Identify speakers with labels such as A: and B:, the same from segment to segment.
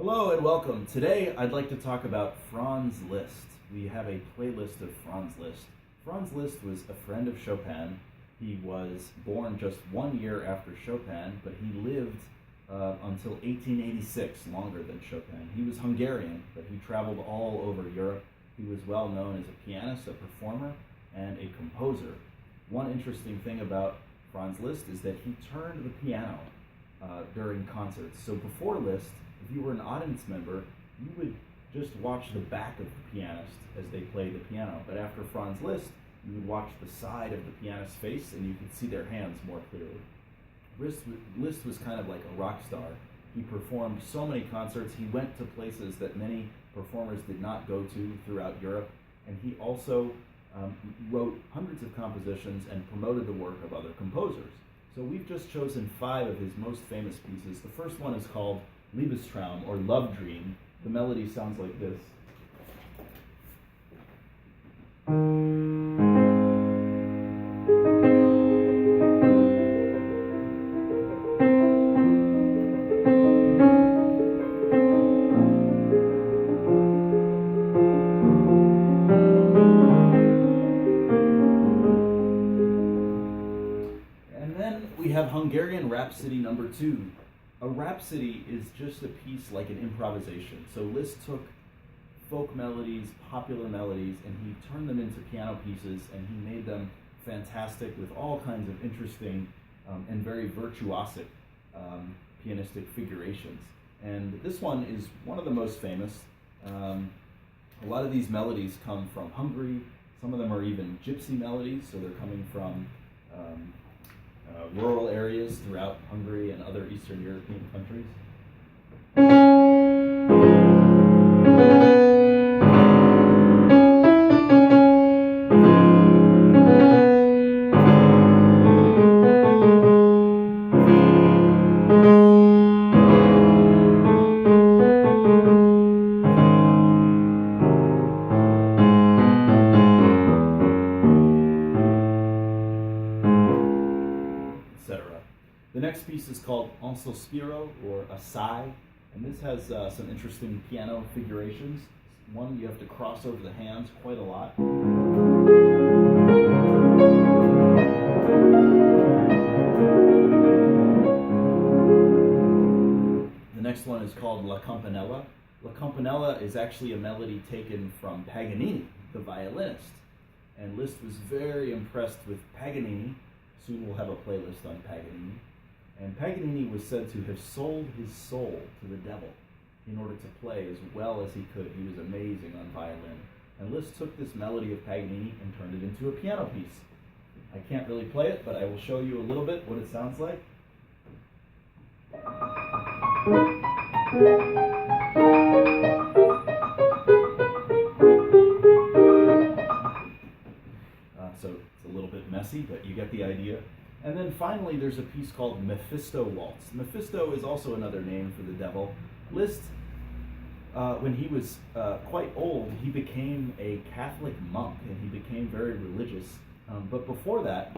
A: Hello and welcome. Today I'd like to talk about Franz Liszt. We have a playlist of Franz Liszt. Franz Liszt was a friend of Chopin. He was born just 1 year after Chopin, but he lived until 1886, longer than Chopin. He was Hungarian, but he traveled all over Europe. He was well known as a pianist, a performer, and a composer. One interesting thing about Franz Liszt is that he turned the piano during concerts. So before Liszt, if you were an audience member, you would just watch the back of the pianist as they played the piano. But after Franz Liszt, you would watch the side of the pianist's face and you could see their hands more clearly. Liszt was kind of like a rock star. He performed so many concerts. He went to places that many performers did not go to throughout Europe. And he also wrote hundreds of compositions and promoted the work of other composers. So we've just chosen 5 of his most famous pieces. The first one is called Liebestraum, or Love Dream. The melody sounds like this. And then we have Hungarian Rhapsody number 2. A rhapsody is just a piece like an improvisation. So Liszt took folk melodies, popular melodies, and he turned them into piano pieces, and he made them fantastic with all kinds of interesting and very virtuosic pianistic figurations. And this one is one of the most famous. A lot of these melodies come from Hungary. Some of them are even gypsy melodies, so they're coming from rural areas throughout Hungary and other Eastern European countries. The next piece is called Un Sospiro, or a sigh, and this has some interesting piano figurations. One, you have to cross over the hands quite a lot. The next one is called La Campanella. La Campanella is actually a melody taken from Paganini, the violinist, and Liszt was very impressed with Paganini. Soon we'll have a playlist on Paganini. And Paganini was said to have sold his soul to the devil in order to play as well as he could. He was amazing on violin. And Liszt took this melody of Paganini and turned it into a piano piece. I can't really play it, but I will show you a little bit what it sounds like. So it's a little bit messy, but you get the idea. And then finally, there's a piece called Mephisto Waltz. Mephisto is also another name for the devil. Liszt, when he was quite old, he became a Catholic monk, and he became very religious. But before that,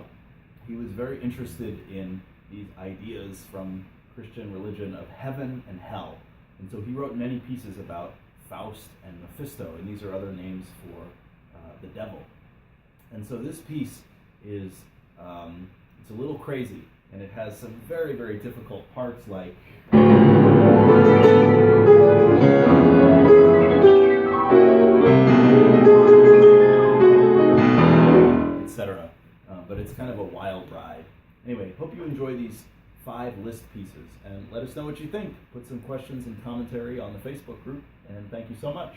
A: he was very interested in these ideas from Christian religion of heaven and hell. And so he wrote many pieces about Faust and Mephisto, and these are other names for the devil. And so this piece is it's a little crazy, and it has some very, very difficult parts like etc. But it's kind of a wild ride. Anyway, hope you enjoy these 5 Liszt pieces, and let us know what you think. Put some questions and commentary on the Facebook group, and thank you so much.